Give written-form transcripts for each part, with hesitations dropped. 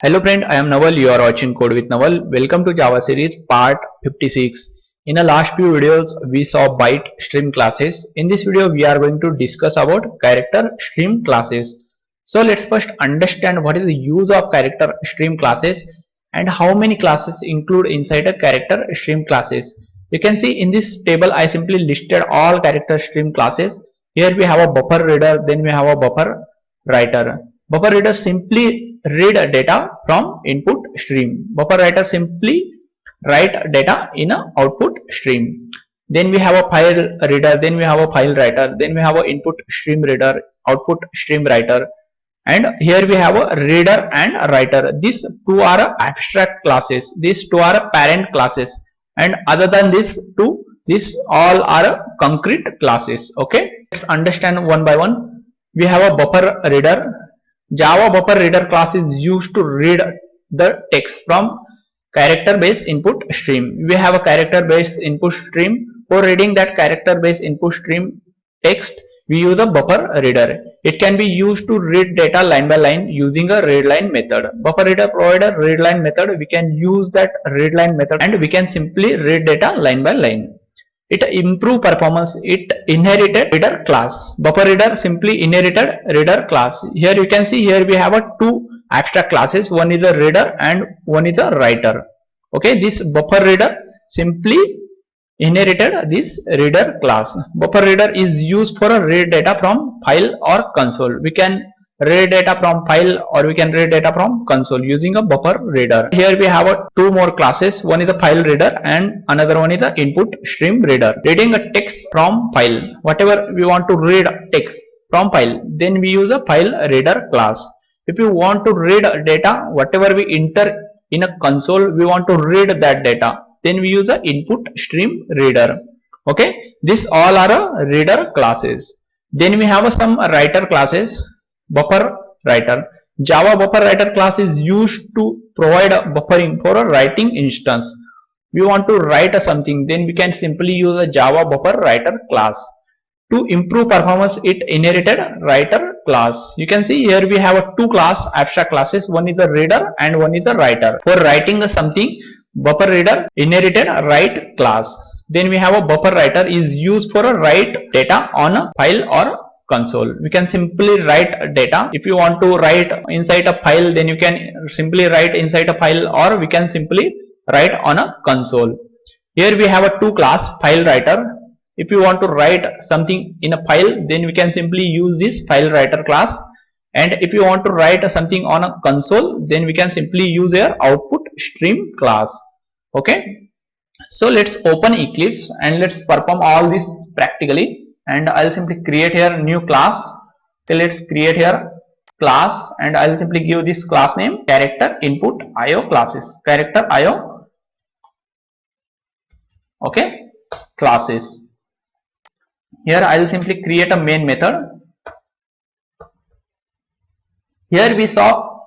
Hello friend, I am Naval. You are watching Code with Naval. Welcome to Java series part 56. In the last few videos, we saw byte stream classes. In this video, we are going to discuss about character stream classes. So let's first understand what is the use of character stream classes and how many classes include inside a character stream classes. You can see in this table, I simply listed all character stream classes. Here we have a buffer reader, then we have a buffer writer. Buffer reader simply read data from input stream. Buffer writer simply write data in a output stream. Then we have a file reader, then we have a file writer, then we have a input stream reader, output stream writer, and here we have a reader and a writer. These two are abstract classes, these two are parent classes, and other than this two, these all are concrete classes. Okay, let's understand one by one. We have a buffer reader. Java buffer reader class is used to read the text from character based input stream. We have a character based input stream. For reading that character based input stream text, we use a buffer reader. It can be used to read data line by line using a readline method. Buffer reader provide a readline method. We can use that readline method and we can simply read data line by line. It improve performance. It inherited reader class. Buffer reader simply inherited reader class. Here you can see, here we have a two abstract classes. One is a reader and one is a writer. Okay, this buffer reader simply inherited this reader class. Buffer reader is used for a read data from file or console. We can read data from file or we can read data from console using a buffer reader. Here we have two more classes. One is a file reader and another one is a input stream reader. Reading a text from file. Whatever we want to read text from file, then we use a file reader class. If you want to read data, whatever we enter in a console, we want to read that data, then we use a input stream reader. Okay, this all are reader classes. Then we have some writer classes. Buffer writer. Java buffer writer class is used to provide a buffering for a writing instance. We want to write something, then we can simply use a Java buffer writer class. To improve performance, it inherited writer class. You can see here we have two class abstract classes. One is a reader and one is a writer. For writing something, buffer reader inherited write class. Then we have a buffer writer is used for a write data on a file or console. We can simply write data. If you want to write inside a file, then you can simply write inside a file, or we can simply write on a console. Here we have a two class file writer. If you want to write something in a file, then we can simply use this file writer class. And if you want to write something on a console, then we can simply use our output stream class. Okay, so let's open Eclipse and let's perform all this practically. And I'll simply create here new class. So let's create here class and I'll simply give this class name character input IO classes. Character IO. Okay, classes. Here I'll simply create a main method. Here we saw,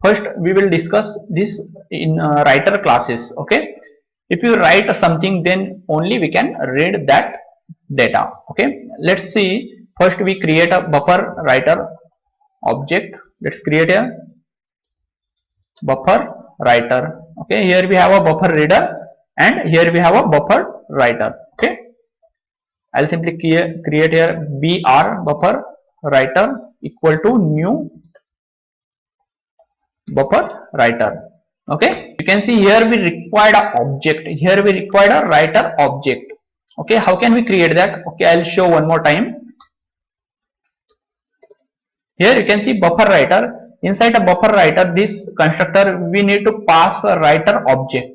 first we will discuss this in writer classes. Okay, if you write something, then only we can read that data. Okay, let's see. First we create a buffer writer object. Let's create a buffer writer. Okay, here we have a buffer reader and here we have a buffer writer. Okay, I'll simply create here br buffer writer equal to new buffer writer. Okay, you can see here we required a object. Here we required a writer object. Okay, how can we create that? Okay, I'll show one more time. Here you can see buffer writer. Inside a buffer writer, this constructor, we need to pass a writer object.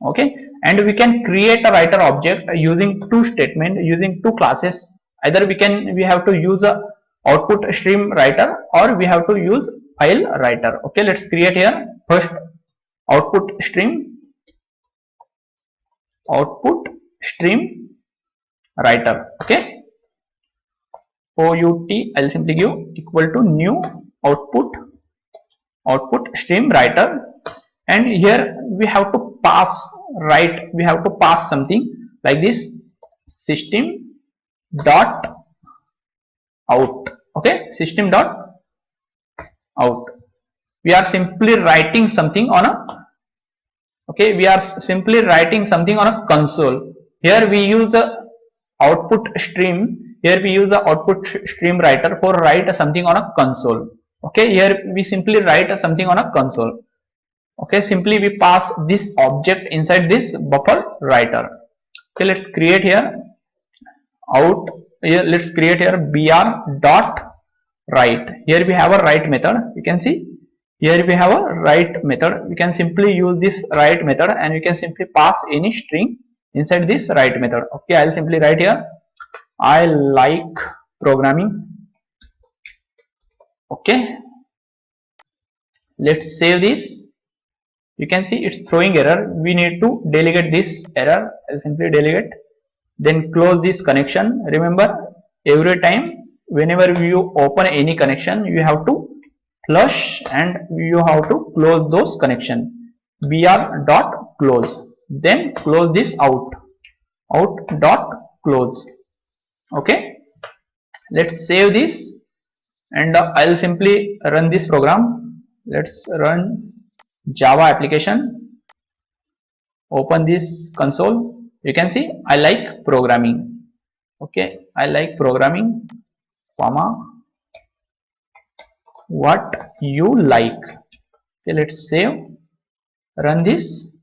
Okay, and we can create a writer object using two statements, using two classes. Either we have to use a output stream writer or we have to use file writer. Okay, let's create here first output stream writer. Okay, out I'll simply give equal to new output stream writer, and here we have to pass something like this system dot out. Okay, system dot out. we are simply writing something on a console. Here we use a output stream. Here we use the output stream writer for write something on a console. Okay, here we simply write something on a console. Okay, simply we pass this object inside this buffer writer. Okay, let's create here out. Here let's create here br dot write. Here we have a write method. You can see here we have a write method. We can simply use this write method and we can simply pass any string inside this write method. Okay, I'll simply write here I like programming. Okay, let's save this. You can see it's throwing error. We need to delegate this error. I'll simply delegate, then close this connection. Remember, every time whenever you open any connection, you have to flush and you have to close those connection. br dot close, then close this out dot close. Okay, let's save this and I'll simply run this program. Let's run Java application. Open this console. You can see I like programming. Okay, I like programming, comma what you like. Okay, let's save, run this.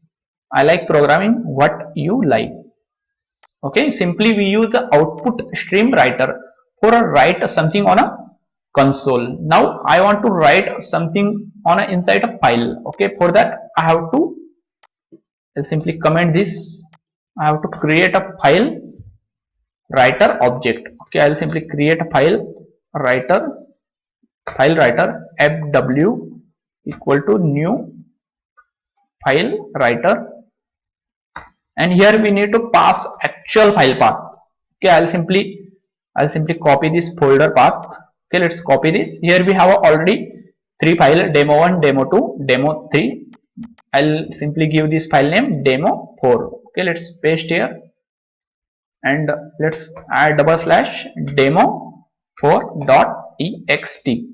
I like programming, what you like. Okay, simply we use the output stream writer for write something on a console. Now I want to write something on a inside a file. Okay, for that I have to simply comment this. I have to create a file writer object. Okay, I'll simply create a file writer fw equal to new file writer, and here we need to pass actual file path. Okay, I'll simply copy this folder path. Okay, let's copy this. Here we have already 3 files, demo1, demo2, demo3. I'll simply give this file name demo4. Okay, let's paste here and let's add /demo4.txt.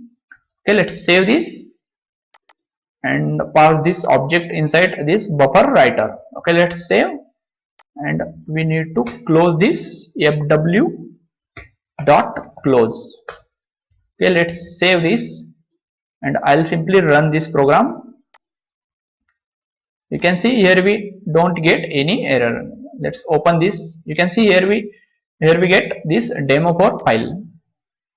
Okay, let's save this and pass this object inside this buffer writer. Okay, let's save and we need to close this fw dot close. Okay, let's save this and I'll simply run this program. You can see here we don't get any error. Let's open this. You can see here we get this demo4 file,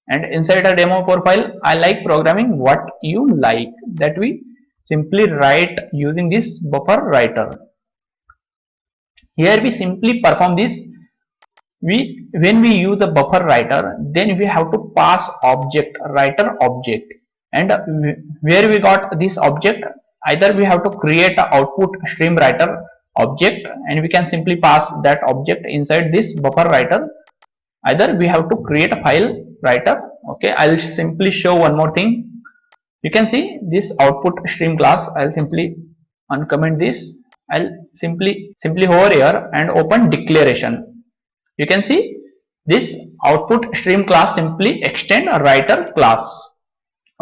and inside a demo4 file I like programming what you like, that we simply write using this buffer writer. Here we simply perform this. When we use a buffer writer, then we have to pass object writer object, and where we got this object, either we have to create a output stream writer object and we can simply pass that object inside this buffer writer, either we have to create a file writer. Okay, I'll simply show one more thing. You can see this output stream class. I'll simply uncomment this. I'll simply hover here and open declaration. You can see this output stream class simply extend a writer class.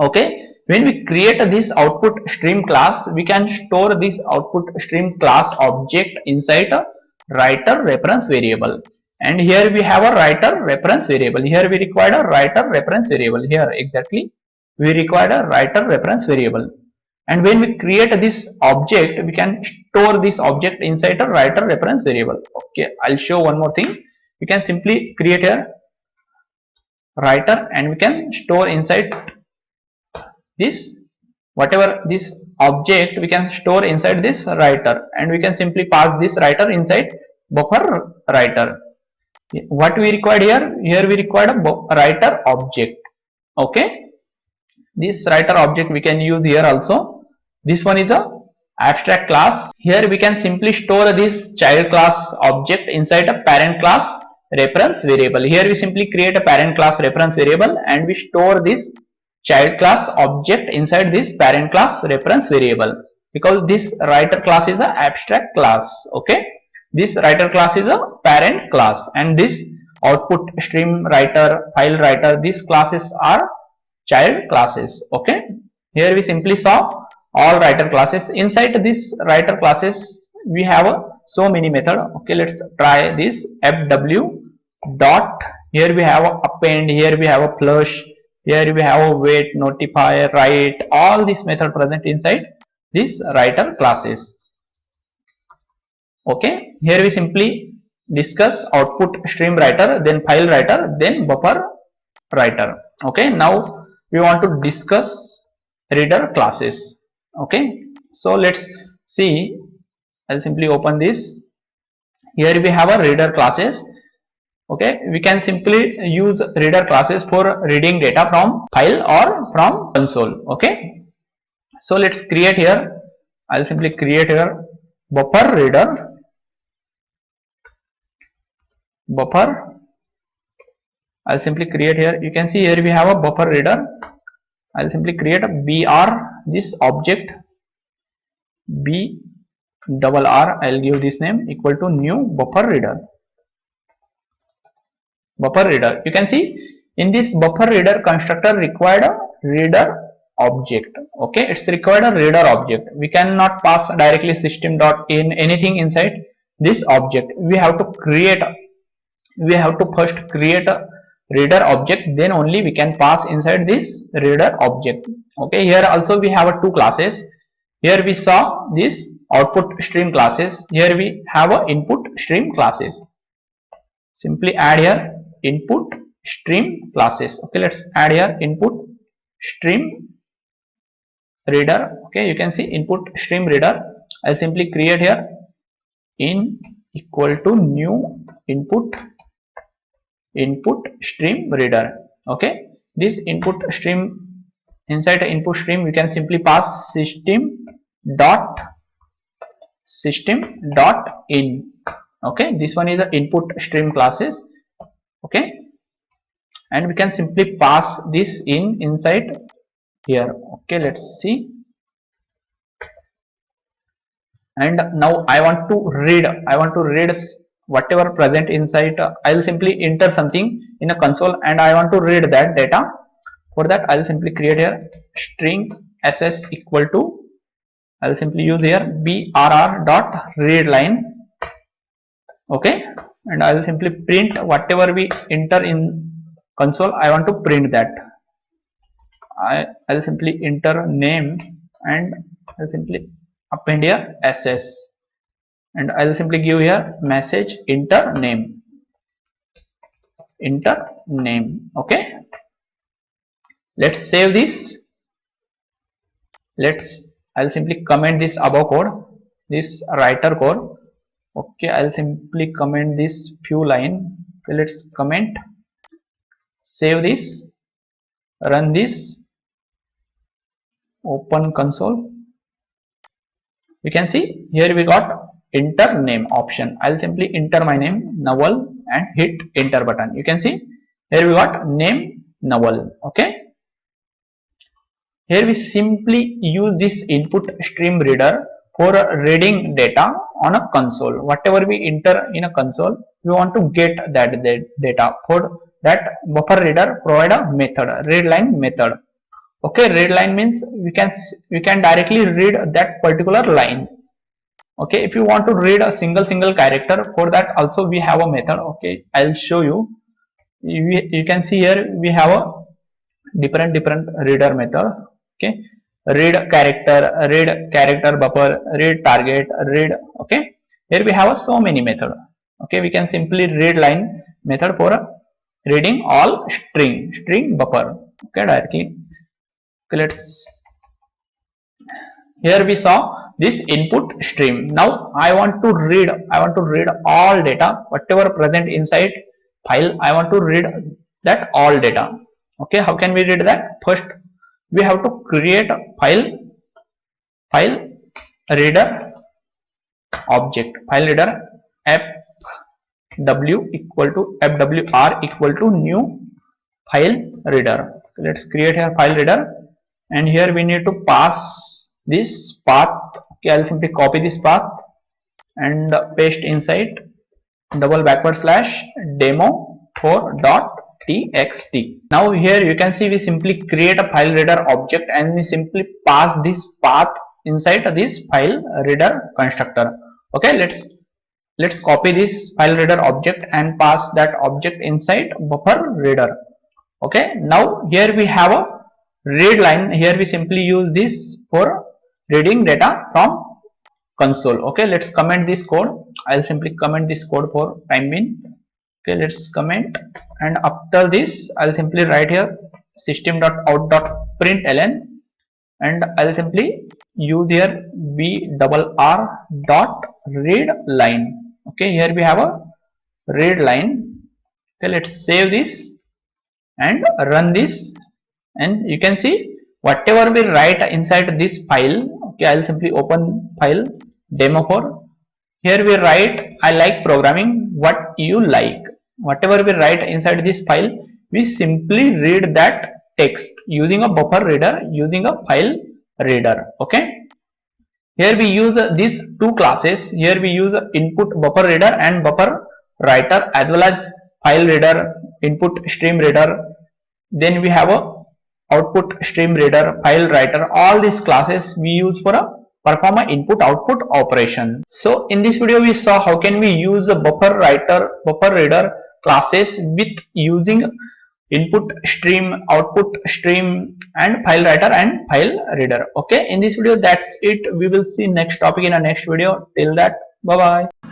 Okay, when we create this output stream class, we can store this output stream class object inside a writer reference variable, and here we have a writer reference variable. Here we require a writer reference variable. Here exactly we require a writer reference variable, and when we create this object, we can store this object inside a writer reference variable. Okay, I'll show one more thing. We can simply create a writer and we can store inside this whatever this object, we can store inside this writer, and we can simply pass this writer inside buffer writer. What we required here we required a writer object. Okay, this writer object we can use here also. This one is a abstract class. Here we can simply store this child class object inside a parent class reference variable. Here we simply create a parent class reference variable and we store this child class object inside this parent class reference variable, because this writer class is an abstract class. Okay, this writer class is a parent class, and this output stream writer, file writer, these classes are child classes. Okay, here we simply saw all writer classes. Inside this writer classes we have so many method. Okay, let's try this fw dot. Here we have a append, here we have a flush, here we have a wait, notify, write. All these method present inside this writer classes. Okay, here we simply discuss output stream writer, then file writer, then buffer writer. Okay, now we want to discuss reader classes. Okay, so let's see. I'll simply open this. Here we have a reader classes. Okay, we can simply use reader classes for reading data from file or from console. Okay, so let's create here. I'll simply create here buffer reader. Buffer. I'll simply create here. You can see here we have a buffer reader. I'll simply create a br, this object bRR. I'll give this name equal to new buffer reader. Buffer reader. You can see in this buffer reader constructor required a reader object. Okay, it's required a reader object. We cannot pass directly system.in anything inside this object. We have to first create a reader object, then only we can pass inside this reader object. Okay, here also we have two classes. Here we saw this output stream classes. Here we have a input stream classes. Simply add here input stream classes. Okay, let's add here input stream reader. Okay, you can see input stream reader. I'll simply create here in equal to new input stream reader. Okay, this input stream, inside the input stream we can simply pass system dot in. Okay, this one is the input stream classes. Okay, and we can simply pass this in inside here. Okay, let's see. And now I want to read whatever present inside. I'll simply enter something in a console and I want to read that data. For that I'll simply create here string ss equal to, I'll simply use here brr dot readline. Okay, and I'll simply print whatever we enter in console. I want to print that. I'll simply enter name and I'll simply append here ss, and I'll simply give here message enter name. Okay, let's save this. I'll simply comment this above code, this writer code. Okay, I'll simply comment this few line. So let's comment, save this, run this, open console. You can see here we got enter name option. I'll simply enter my name Naval and hit enter button. You can see here we got name Naval. Okay, here we simply use this input stream reader for reading data on a console. Whatever we enter in a console, we want to get that data. For that buffer reader provide a method, readline method. Okay, readline means we can directly read that particular line. Okay, if you want to read a single character, for that also we have a method. Okay, I'll show you. You can see here we have a different reader method. Okay, read character buffer, read target, read. Okay, here we have so many method. Okay, we can simply read line method for reading all string buffer. Okay, directly. Okay, here we saw this input stream. Now I want to read all data, whatever present inside file. I want to read that all data. Okay, how can we read that? First we have to create a file reader object, file reader fw equal to new file reader. Let's create a file reader, and here we need to pass this path. Okay, I'll simply copy this path and paste inside // demo4 txt. Now here you can see we simply create a file reader object and we simply pass this path inside this file reader constructor. Okay, let's copy this file reader object and pass that object inside buffer reader. Okay, now here we have a read line. Here we simply use this for reading data from console. Okay, let's comment this code. I'll simply comment this code for time being. Okay, let's comment, and after this I'll simply write here system.out.println, and I'll simply use here _readline. Okay, here we have a read line. Okay, let's save this and run this, and you can see whatever we write inside this file. Okay, I'll simply open file demo4. Here we write I like programming, what you like. Whatever we write inside this file, we simply read that text using a buffer reader, using a file reader. Okay, here we use these two classes. Here we use input buffer reader and buffer writer, as well as file reader, input stream reader. Then we have a output stream reader, file writer. All these classes we use for a perform a input output operation. So in this video we saw how can we use a buffer writer, buffer reader classes with using input stream, output stream, and file writer and file reader. Okay, in this video that's it. We will see next topic in our next video. Till that, bye bye.